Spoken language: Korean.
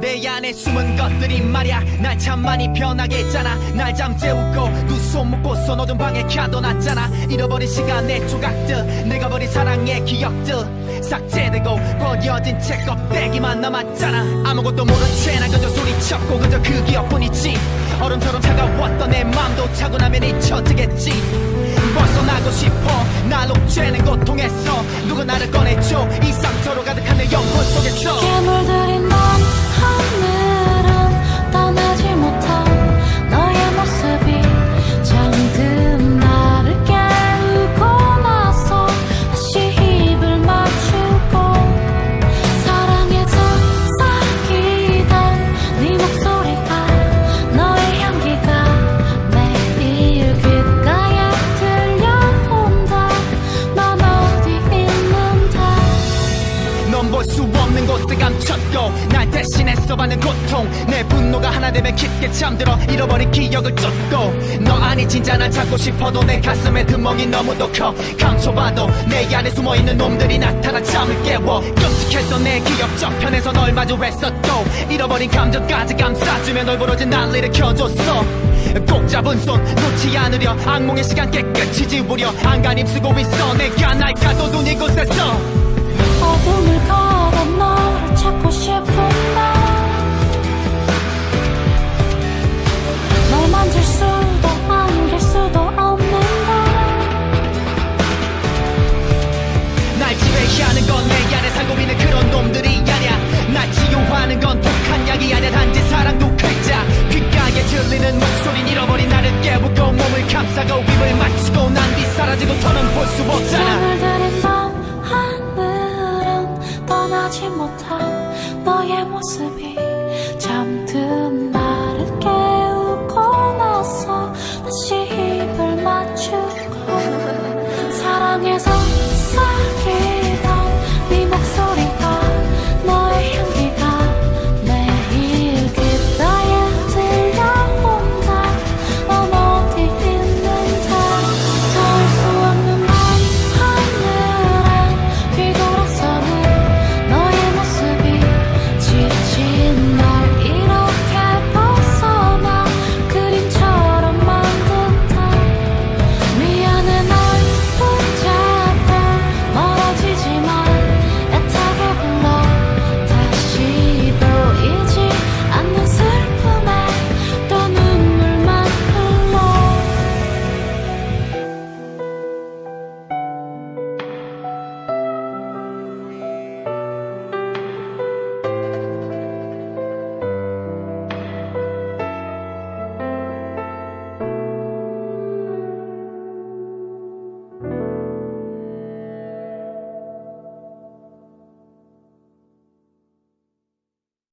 내 안에 숨은 것들이 말야 날 참 많이 변하게 했잖아. 날 잠재우고 두 손 묶고서 어두운 방에 켜둬놨잖아. 잃어버린 시간의 조각들, 늙어버린 사랑의 기억들 삭제되고 버려진 채 껍데기만 남았잖아. 아무것도 모른 채 난 그저 소리쳤고 그저 그 기억뿐이지. 얼음처럼 차가웠던 내 맘도 차고 나면 잊혀지겠지. 벗어나고 싶어 날 옥죄는 고통에서 누가 나를 꺼내줘. 이 상처로 가득한 내 영혼 속에서 물들인 넌 하늘은 떠나지 못한 너의 모습이 잠든 나를 깨우고 나서 다시 입을 맞추고 사랑에서 사귀던 네 목소리가 너의 향기가 매일 귓가에 들려온다. 넌 어디 있는데 넌 볼 수 없는 곳에 감췄고 날 대신해서 받는 고통. 내 분노가 하나 되면 깊게 잠들어 잃어버린 기억을 쫓고 너 아니 진짜 날 찾고 싶어도 내 가슴에 드멍이 너무도 커. 감춰봐도 내 안에 숨어있는 놈들이 나타나 잠을 깨워. 끔찍했던 내 기억 저편에서 널 마주했었고 잃어버린 감정까지 감싸주며 널 부러진 날 일으켜줬어. 꼭 잡은 손 놓지 않으려 악몽의 시간 깨끗이 지우려 안간 힘쓰고 있어. 내가 날 가둬둔 이곳에서 어둠을 걸어 너를 찾고 싶은 널 만질 수도 안길 수도 없는 날 지배하는 건 내 안에 살고 있는 그런 놈들이 아냐. 날 치유하는 건 독한 약이 아냐. 단지 사랑도 글자 귓가에 들리는 목소린 잃어버린 나를 깨우고 몸을 감싸고 입을 맞추고 난 뒤 사라지고 더는 볼 수 없잖아. 물들인 넌 하늘은 떠나지 못한 너의 모습이 잠든